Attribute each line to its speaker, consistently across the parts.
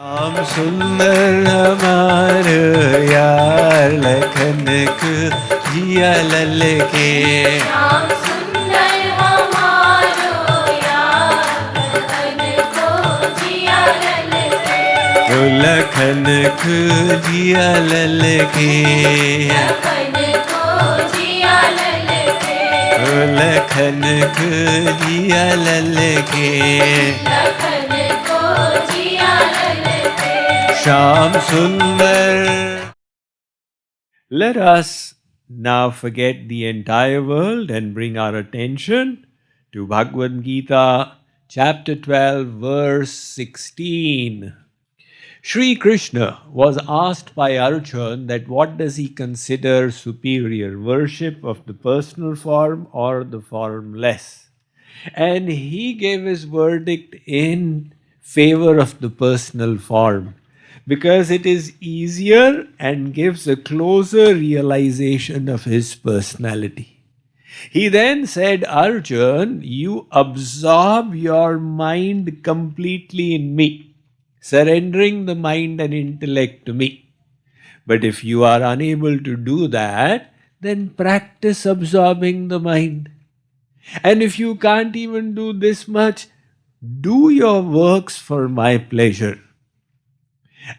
Speaker 1: आम सुंदर हमारे यार लखन को जिया लल के
Speaker 2: श्याम सुंदर हमारो यार लखन को जिया लल के
Speaker 1: लखन को जिया लल के
Speaker 2: लखन को जिया लल के
Speaker 1: लखन को जिया लल के
Speaker 2: लखन को जिया लल के
Speaker 1: श्याम सुंदर. Let us now forget the entire world and bring our attention to Bhagavad Gita, chapter 12, verse 16. Sri Krishna was asked by Arjuna that what does he consider superior, worship of the personal form or the formless? And he gave his verdict in favor of the personal form, because it is easier and gives a closer realization of his personality. He then said, Arjun, you absorb your mind completely in me, surrendering the mind and intellect to me. But if you are unable to do that, then practice absorbing the mind. And if you can't even do this much, do your works for my pleasure.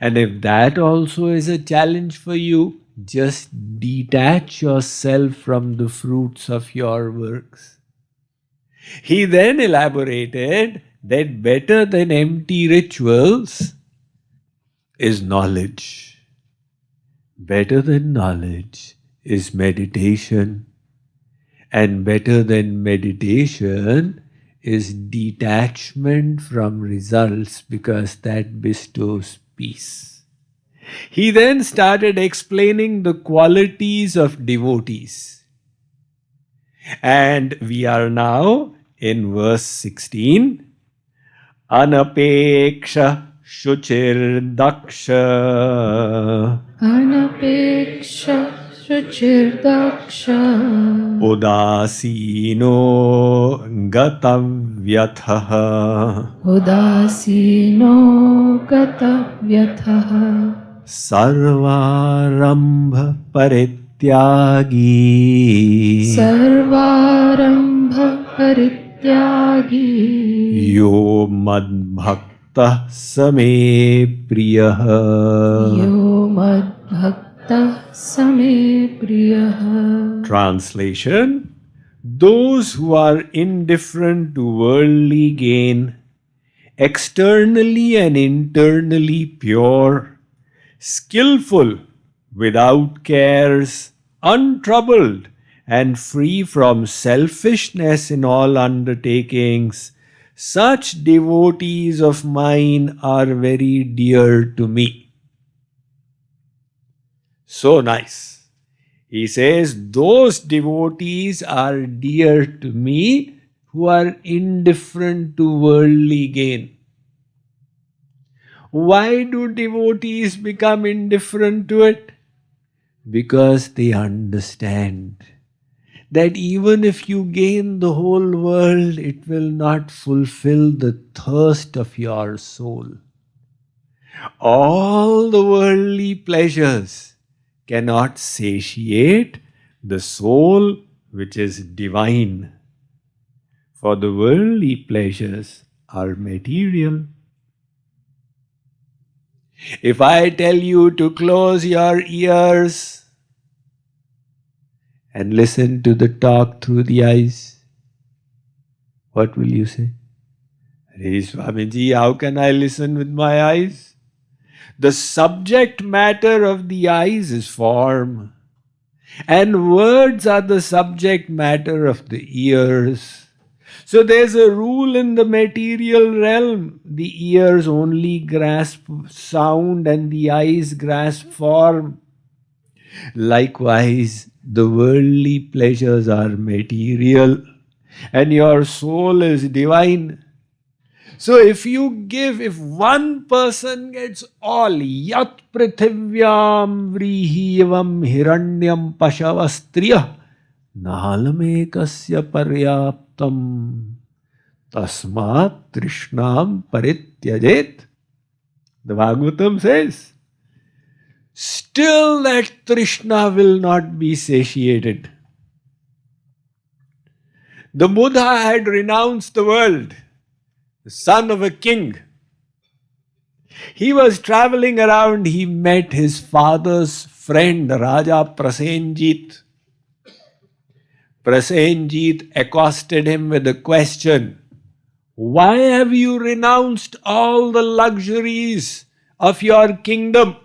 Speaker 1: And if that also is a challenge for you, just detach yourself from the fruits of your works. He then elaborated that better than empty rituals is knowledge. Better than knowledge is meditation. And better than meditation is detachment from results, because that bestows peace. He then started explaining the qualities of devotees. And we are now in verse 16. Anapeksha shuchir daksha
Speaker 2: अनपेक्ष शुचिर्दक्ष
Speaker 1: udasino gatavyatha
Speaker 2: उदासीनो गतव्यथः
Speaker 1: sarvarambha parityagi
Speaker 2: सर्वारम्भ परित्यागी
Speaker 1: yo madbhakta same priyah.
Speaker 2: यो मद्भक्तः समे प्रियः.
Speaker 1: Translation: those who are indifferent to worldly gain, externally and internally pure, skillful, without cares, untroubled, and free from selfishness in all undertakings, such devotees of mine are very dear to me. So nice. He says, those devotees are dear to me who are indifferent to worldly gain. Why do devotees become indifferent to it? Because they understand that even if you gain the whole world, it will not fulfill the thirst of your soul. All the worldly pleasures cannot satiate the soul which is divine. For the worldly pleasures are material. If I tell you to close your ears and listen to the talk through the eyes, what will you say? Hey Swamiji, how can I listen with my eyes? The subject matter of the eyes is form, and words are the subject matter of the ears. So there's a rule in the material realm. The ears only grasp sound and the eyes grasp form. Likewise, the worldly pleasures are material and your soul is divine. So if one person gets all, yat prithivyam vrihivam hiranyam pashavastriya nahalamekasya paryaptam tasmat trishnam parityajet. The Bhagavatam says, still that Trishna will not be satiated. The Buddha had renounced the world, the son of a king. He was traveling around, he met his father's friend, Raja Prasenjit. Prasenjit accosted him with a question, why have you renounced all the luxuries of your kingdom?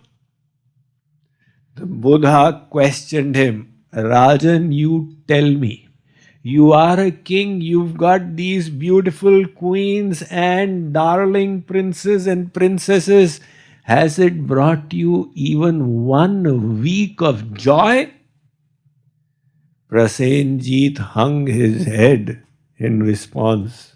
Speaker 1: The Buddha questioned him, Rajan, you tell me. You are a king, you've got these beautiful queens and darling princes and princesses. Has it brought you even 1 week of joy? Prasenjit hung his head in response.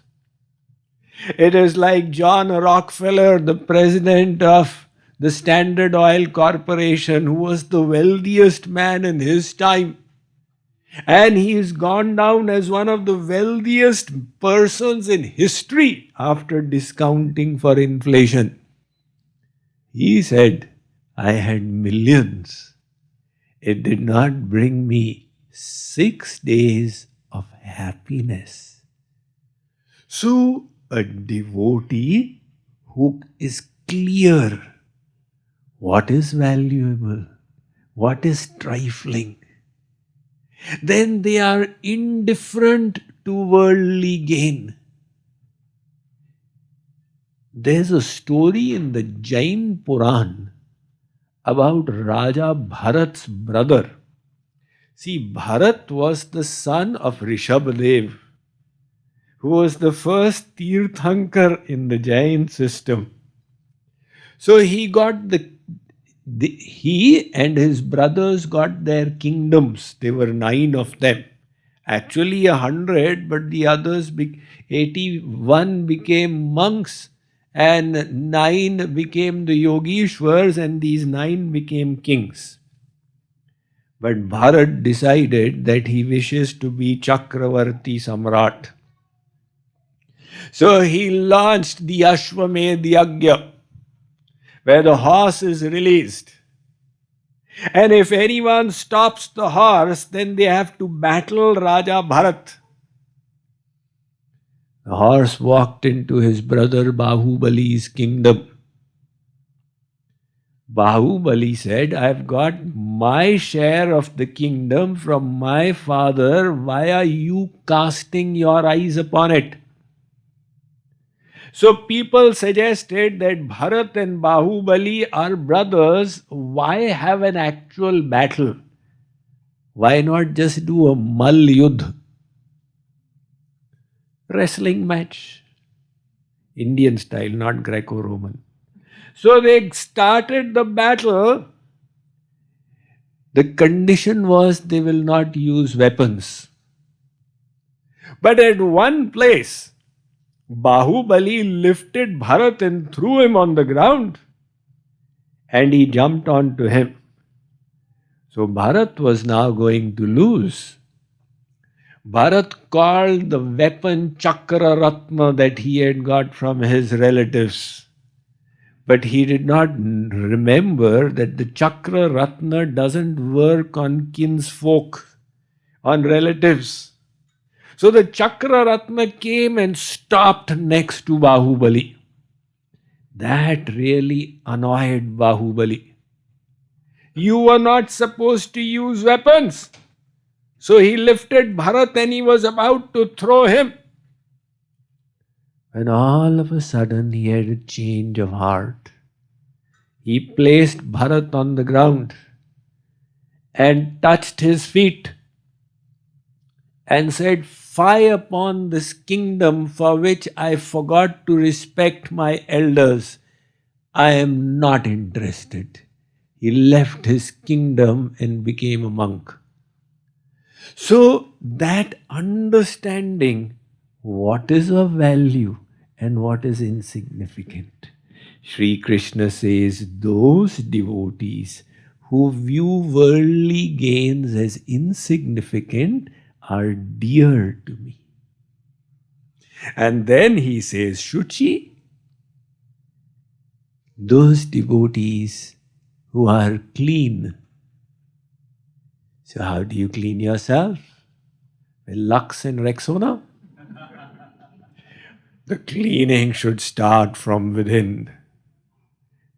Speaker 1: It is like John Rockefeller, the president of the Standard Oil Corporation, who was the wealthiest man in his time. And he is gone down as one of the wealthiest persons in history after discounting for inflation. He said, I had millions. It did not bring me 6 days of happiness. So, a devotee who is clear what is valuable, what is trifling, then they are indifferent to worldly gain. There's a story in the Jain Puran about Raja Bharat's brother. See, Bharat was the son of Rishabhadev, who was the first Tirthankar in the Jain system. So he and his brothers got their kingdoms. There were 9 of them. Actually 100, but the others, 81 became monks and 9 became the Yogishwars and these 9 became kings. But Bharat decided that he wishes to be Chakravarti Samrat. So he launched the Ashwamedh Yagya, where the horse is released. And if anyone stops the horse, then they have to battle Raja Bharat. The horse walked into his brother Bahubali's kingdom. Bahubali said, I've got my share of the kingdom from my father. Why are you casting your eyes upon it? So people suggested that Bharat and Bahubali are brothers. Why have an actual battle? Why not just do a Mal Yudh? Wrestling match. Indian style, not Greco-Roman. So they started the battle. The condition was they will not use weapons. But at one place, Bahubali lifted Bharat and threw him on the ground. And he jumped onto him. So Bharat was now going to lose. Bharat called the weapon Chakra Ratna that he had got from his relatives. But he did not remember that the Chakra Ratna doesn't work on kinsfolk, on relatives. So the Chakra Ratna came and stopped next to Bahubali. That really annoyed Bahubali. You were not supposed to use weapons. So he lifted Bharat and he was about to throw him. And all of a sudden he had a change of heart. He placed Bharat on the ground and touched his feet and said, Fie upon this kingdom for which I forgot to respect my elders. I am not interested. He left his kingdom and became a monk. So that understanding what is of value and what is insignificant. Sri Krishna says those devotees who view worldly gains as insignificant are dear to me. And then he says, Shuchi, Those devotees who are clean. So how do you clean yourself? With Lux and Rexona? The cleaning should start from within.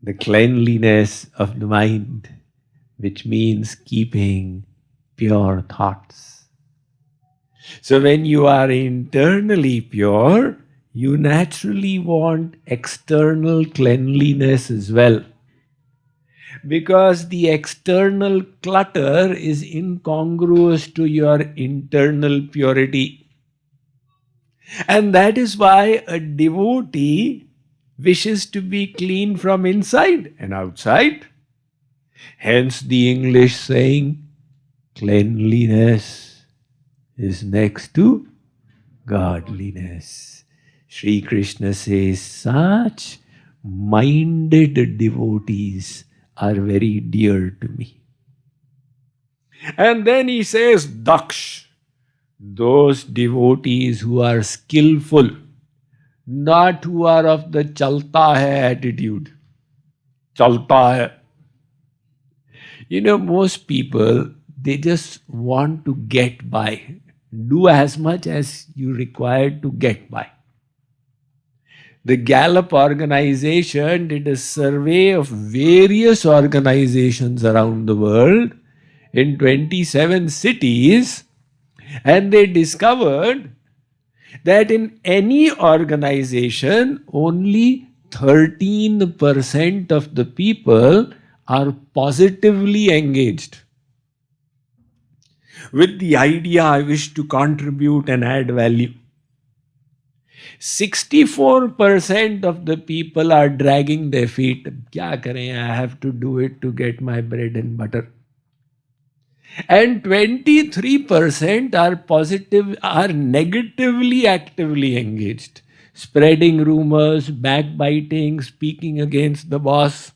Speaker 1: The cleanliness of the mind, which means keeping pure thoughts. So when you are internally pure, you naturally want external cleanliness as well. Because the external clutter is incongruous to your internal purity. And that is why a devotee wishes to be clean from inside and outside. Hence the English saying, cleanliness is next to godliness. Sri Krishna says, such minded devotees are very dear to me. And then he says, Daksh, those devotees who are skillful, not who are of the chalta hai attitude. Chalta hai. You know, most people, they just want to get by. Do as much as you require to get by. The Gallup organization did a survey of various organizations around the world in 27 cities, and they discovered that in any organization, only 13% of the people are positively engaged with the idea, I wish to contribute and add value. 64% of the people are dragging their feet. Kya kare? I have to do it to get my bread and butter. And 23% are negatively actively engaged, spreading rumors, backbiting, speaking against the boss.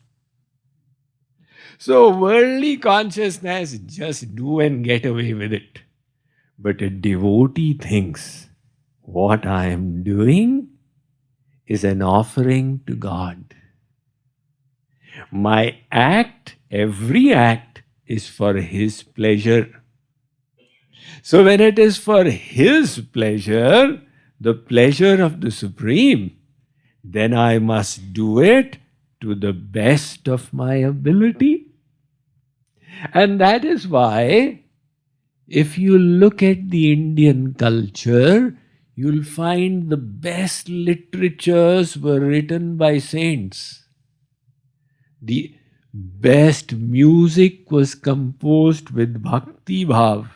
Speaker 1: So worldly consciousness, just do and get away with it. But a devotee thinks, what I am doing is an offering to God. My act, every act, is for His pleasure. So when it is for His pleasure, the pleasure of the Supreme, then I must do it to the best of my ability. And that is why, if you look at the Indian culture, you'll find the best literatures were written by saints. The best music was composed with bhakti bhav.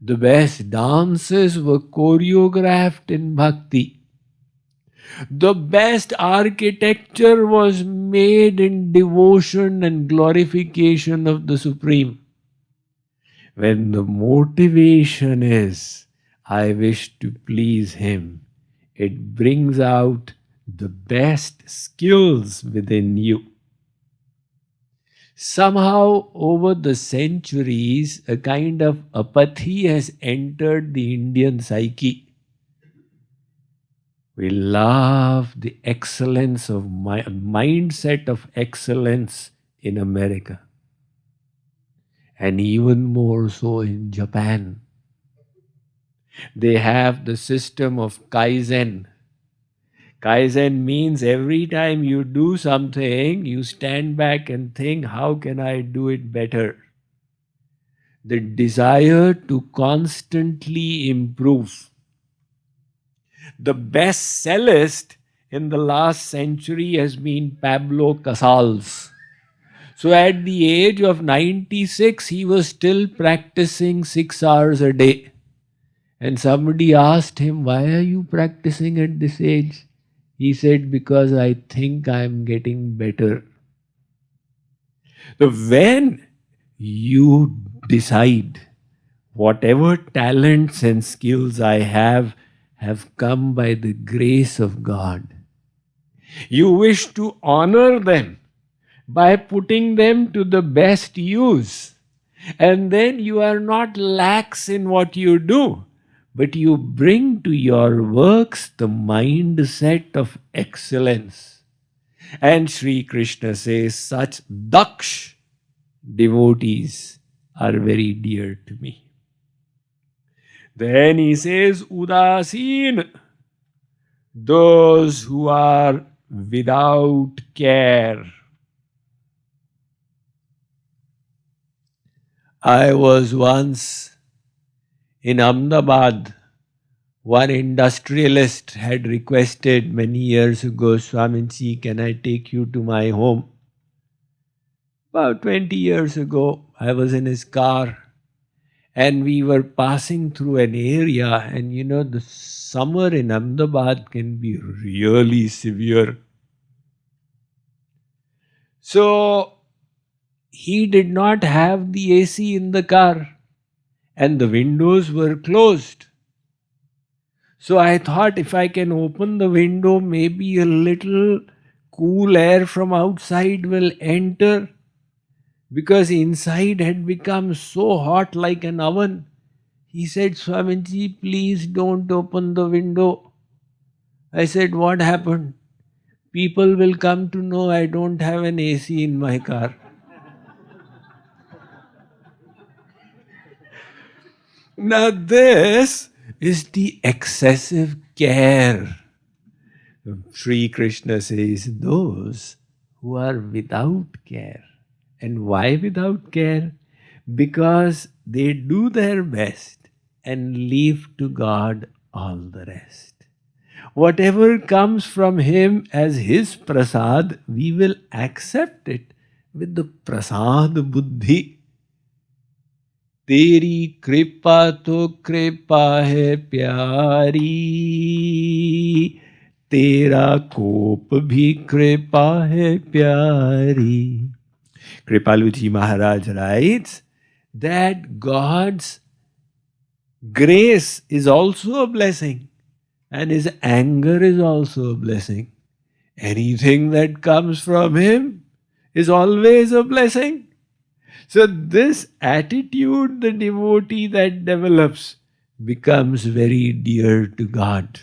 Speaker 1: The best dances were choreographed in bhakti. The best architecture was made in devotion and glorification of the Supreme. When the motivation is, I wish to please Him, it brings out the best skills within you. Somehow, over the centuries, a kind of apathy has entered the Indian psyche. We love the excellence of mindset of excellence in America, and even more so in Japan. They have the system of Kaizen. Kaizen means every time you do something, you stand back and think, how can I do it better? The desire to constantly improve. The best cellist in the last century has been Pablo Casals. So at the age of 96, he was still practicing 6 hours a day. And somebody asked him, why are you practicing at this age? He said, because I think I am getting better. So when you decide, whatever talents and skills I have come by the grace of God, you wish to honor them by putting them to the best use. And then you are not lax in what you do, but you bring to your works the mindset of excellence. And Sri Krishna says, such daksh devotees are very dear to me. Then he says, udasin, those who are without care. I was once in Ahmedabad. One industrialist had requested many years ago, Swamiji, can I take you to my home? About 20 years ago, I was in his car and we were passing through an area, and the summer in Ahmedabad can be really severe. So he did not have the AC in the car and the windows were closed. So I thought if I can open the window, maybe a little cool air from outside will enter, because inside had become so hot like an oven. He said, Swamiji, please don't open the window. I said, what happened? People will come to know I don't have an AC in my car. Now this is the excessive care. Sri Krishna says, those who are without care. And why without care? Because they do their best and leave to God all the rest. Whatever comes from Him as His prasad, we will accept it with the prasad buddhi. Teri kripa to kripa hai pyari, tera kop bhi kripa hai pyari. Kripaluji Maharaj writes that God's grace is also a blessing and His anger is also a blessing. Anything that comes from Him is always a blessing. So this attitude the devotee that develops becomes very dear to God.